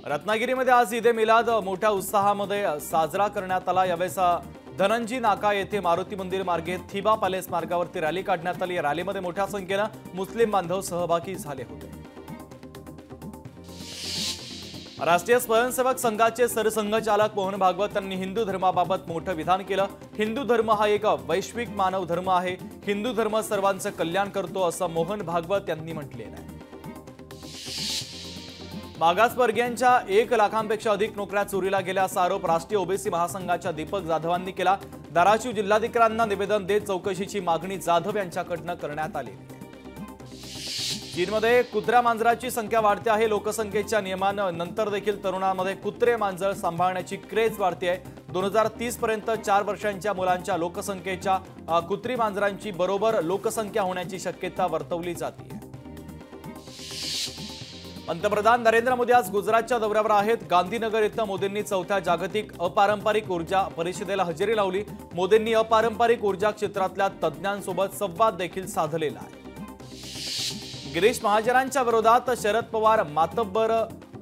रत्नागिरीमध्ये आज ईद ए मिलाद मोठ्या उत्साहामध्ये साजरा करण्यात आला। यावेळेस धनंजी नाका येथे मारुती मंदिर मार्गे थिबा पॅलेस मार्गावरती रॅली काढण्यात आली। या रॅलीमध्ये मोठ्या संख्येने मुस्लिम बांधव सहभागी झाले होते। राष्ट्रीय स्वयंसेवक संघाचे सरसंघचालक मोहन भागवत यांनी हिंदू धर्माबाबत मोठं विधान केलं। हिंदू धर्म हा एक वैश्विक मानव धर्म आहे। हिंदू धर्म सर्वांचे कल्याण करतो असं मोहन भागवत यांनी म्हटलेलं आहे। मागासवर्गीयांच्या 1 लाखांपेक्षा अधिक नोकऱ्या चोरीला गेल्या असा आरोप राष्ट्रीय ओबीसी महासंघाच्या दीपक जाधवांनी केला। धाराशिव जिल्हाधिकाऱ्यांना निवेदन देत चौकशीची मागणी जाधव यांच्याकडून करण्यात आली। चीनमध्ये कुत्र्या मांजराची संख्या वाढते आहे। लोकसंख्येच्या नियमांनंतर देखील तरुणांमध्ये कुत्रे मांजर सांभाळण्याची क्रेज वाढते आहे। 2030 पर्यंत 4 वर्षांच्या मुलांच्या लोकसंख्येच्या कुत्री मांजरांची बरोबर लोकसंख्या होण्याची शक्यता वर्तवली जाते। पंतप्रधान नरेंद्र मोदी आज गुजरातच्या दौऱ्यावर आहेत। गांधीनगर इथं मोदींनी 4थ्या जागतिक अपारंपरिक ऊर्जा परिषदेला हजेरी लावली। मोदींनी अपारंपरिक ऊर्जा क्षेत्रातल्या तज्ज्ञांसोबत संवाद देखील साधलेला आहे। गिरीश महाजनांच्या विरोधात शरद पवार मातब्बर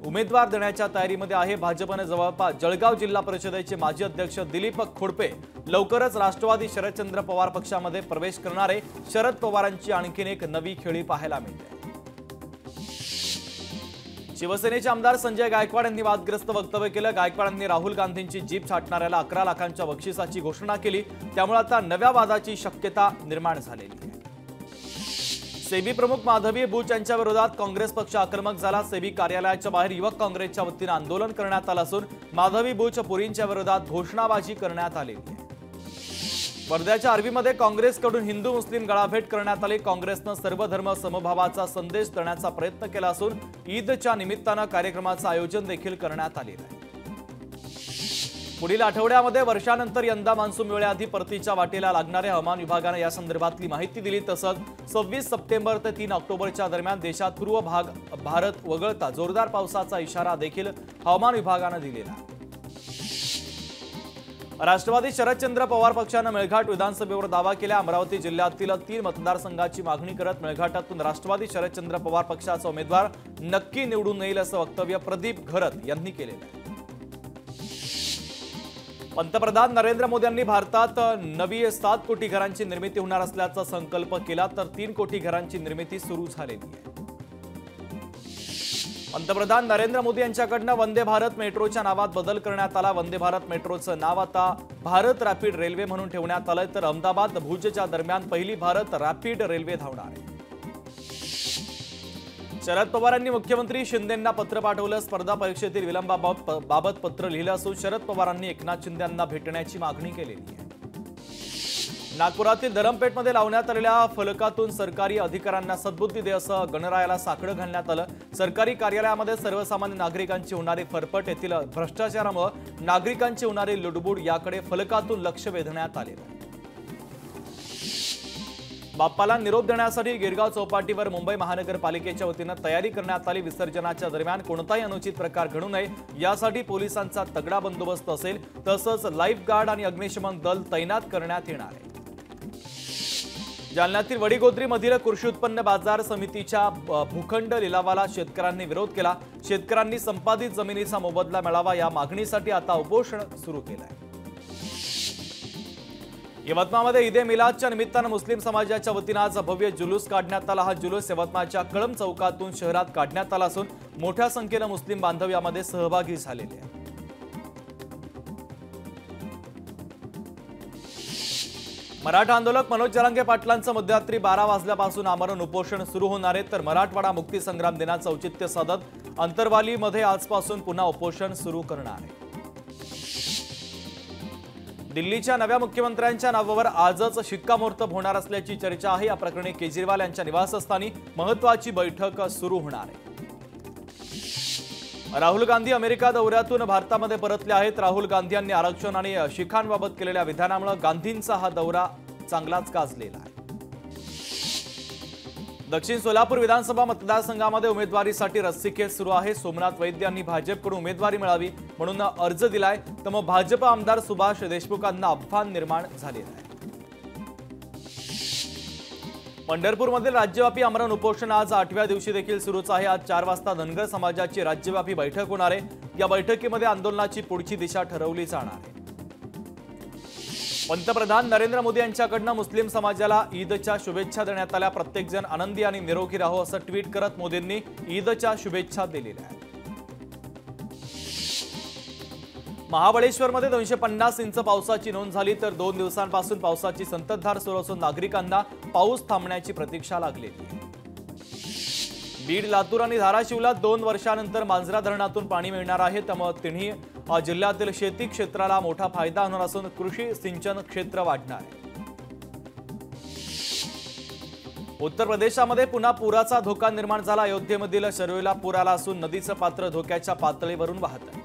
उमेदवार देण्याच्या तयारीमध्ये आहे। भाजपने जवळपास जळगाव जिल्हा परिषदेचे माजी अध्यक्ष दिलीप खोडपे लवकरच राष्ट्रवादी शरदचंद्र पवार पक्षामध्ये प्रवेश करणारे शरद पवारांची आणखीन एक नवी खेळी पाहायला मिळते। शिवसेनेचे आमदार संजय गायकवाड यांनी वादग्रस्त वक्तव्य केलं। गायकवाडांनी राहुल गांधींची जीप छाटणाऱ्याला 11 लाखांच्या बक्षिसाची घोषणा केली। त्यामुळे आता नव्या वादाची शक्यता निर्माण झालेली आहे। सेबी प्रमुख माधवी बुच यांच्या विरोधात काँग्रेस पक्ष आक्रमक झाला। सेबी कार्यालयाच्या बाहेर युवक काँग्रेसच्या वतीने आंदोलन करण्यात आलं असून माधवी बुच पुरींच्या विरोधात घोषणाबाजी करण्यात आली आहे। वर्ध्याच्या आर्वीमध्ये काँग्रेसकडून हिंदू मुस्लिम गळाभेट करण्यात आली। काँग्रेसनं सर्व धर्म समभावाचा संदेश देण्याचा प्रयत्न केला असून ईदच्या निमित्तानं कार्यक्रमाचं आयोजन देखील करण्यात आलेलं आहे। पुढील आठवड्यामध्ये वर्षानंतर यंदा मान्सून वेळेआधी परतीच्या वाटेला लागणारे हवामान विभागाने या संदर्भातली माहिती दिली। तसंच 26 सप्टेंबर ते 3 ऑक्टोबरच्या दरम्यान देशात पूर्व भारत वगळता जोरदार पावसाचा इशारा देखील हवामान विभागाने दिलेला आहे। राष्ट्रवादी शरदचंद्र पवार पक्षाने मेळघाट विधानसभेवर दावा केला। अमरावती जिल्ह्यातील 3 मतदारसंघाची मागणी करत मेळघाटातून राष्ट्रवादी शरदचंद्र पवार पक्षाचा उमेदवार नक्की निवडून येईल असं वक्तव्य प्रदीप घरत यांनी केलेलं आहे। पंतप्रधान नरेंद्र मोदी यांनी भारतात नवी 7 कोटी घरांची निर्मिती होणार असल्याचा संकल्प केला तर 3 कोटी घरांची निर्मिती सुरू झालेली आहे। पंतप्रधान नरेंद्र मोदी यांच्याकडून वंदे भारत मेट्रोच्या नावात बदल करण्यात आला। वंदे भारत मेट्रोचं नाव आता भारत रॅपिड रेल्वे म्हणून ठेवण्यात आलंय। तर अहमदाबाद भुजच्या दरम्यान पहिली भारत रॅपिड रेल्वे धावणार आहे। शरद पवारांनी मुख्यमंत्री शिंदेंना पत्र पाठवलं। स्पर्धा परीक्षेतील विलंबाबाबत पत्र लिहिलं असून शरद पवारांनी एकनाथ शिंदे यांना भेटण्याची मागणी केलेली आहे। नागपुरातील धरमपेठमध्ये लावण्यात आलेल्या फलकातून सरकारी अधिकाऱ्यांना सद्बुद्धी दे असं गणरायाला साकडं घालण्यात आलं। सरकारी कार्यालयामध्ये सर्वसामान्य नागरिकांची होणारी फरफट, येथील भ्रष्टाचारामुळे नागरिकांची होणारी लुडबुड याकडे फलकातून लक्ष वेधण्यात आले। बाप्पाला निरोप देण्यासाठी गिरगाव चौपाटीवर मुंबई महानगरपालिकेच्या वतीनं तयारी करण्यात आली। विसर्जनाच्या दरम्यान कोणताही अनुचित प्रकार घडू नये यासाठी पोलिसांचा तगडा बंदोबस्त असेल। तसंच लाईफ गार्ड आणि अग्निशमन दल तैनात करण्यात येणार आहे। जालन्यातील वडीगोद्रीमधील कृषी उत्पन्न बाजार समितीच्या भूखंड लिलावाला शेतकऱ्यांनी विरोध केला। शेतकऱ्यांनी संपादित जमिनीचा मोबदला मिळावा या मागणीसाठी आता उपोषण सुरू केलं आहे। यवतमाळमध्ये ईद ए मिलादच्या निमित्तानं मुस्लिम समाजाच्या वतीनं आज भव्य जुलूस काढण्यात आला। हा जुलूस यवतमाळच्या कळंब चौकातून शहरात काढण्यात आला असून मोठ्या संख्येनं मुस्लिम बांधव यामध्ये सहभागी झालेले आहेत। मराठा आंदोलक मनोज जरांगे पाटलांचं मध्यरात्री 12 वाजल्यापासून आमरण उपोषण सुरू होणार आहे। तर मराठवाडा मुक्ती संग्राम दिनाचं औचित्य साधत अंतरवालीमध्ये आजपासून पुन्हा उपोषण सुरू करणार आहे। दिल्लीच्या नव्या मुख्यमंत्र्यांच्या नावावर आजच शिक्कामोर्तब होणार असल्याची चर्चा आहे। या प्रकरणी केजरीवाल यांच्या निवासस्थानी महत्त्वाची बैठक सुरू होणार आहे। राहुल गांधी अमेरिका दौऱ्यातून भारतामध्ये परतले आहेत। राहुल गांधी यांनी आरक्षण आणि शिखांबाबत केलेल्या विधानामुळे गांधींचा हा दौरा चांगलाच गाजलेला आहे। दक्षिण सोलापूर विधानसभा मतदारसंघामध्ये उमेदवारीसाठी रस्सीखेच सुरू आहे। सोमनाथ वैद्य यांनी भाजपकडून उमेदवारी मिळावी म्हणून अर्ज दिलाय। तर मग भाजप आमदार सुभाष देशमुखांना आव्हान निर्माण झालेलं आहे। पंढरपूरमधील राज्यव्यापी आमरण उपोषण आज 8व्या दिवशी देखील सुरूच आहे। आज 4 वाजता धनगर समाजाची राज्यव्यापी बैठक होणार आहे। या बैठकीमध्ये आंदोलनाची पुढची दिशा ठरवली जाणार आहे। पंतप्रधान नरेंद्र मोदी यांच्याकडून मुस्लिम समाजाला ईदच्या शुभेच्छा देण्यात आल्या। प्रत्येक जण आनंदी आणि निरोगी राहो असं ट्विट करत मोदींनी ईदच्या शुभेच्छा दिलेल्या आहेत। महाबळेश्वरमध्ये 250 इंच पावसाची नोंद झाली तर 2 दिवसांपासून पावसाची संततधार सुरू असून नागरिकांना पाऊस थांबण्याची प्रतीक्षा लागलेली आहे। बीड, लातूर आणि धाराशिवला 2 वर्षांनंतर मांजरा धरणातून पाणी मिळणार आहे। त्यामुळे तिन्ही जिल्ह्यातील शेती क्षेत्राला मोठा फायदा होणार असून कृषी सिंचन क्षेत्र वाढणार आहे। उत्तर प्रदेशामध्ये पुन्हा पुराचा धोका निर्माण झाला। अयोध्येमधील शरयूला पूर आला असून नदीचं पात्र धोक्याच्या पातळीवरून वाहत आहे।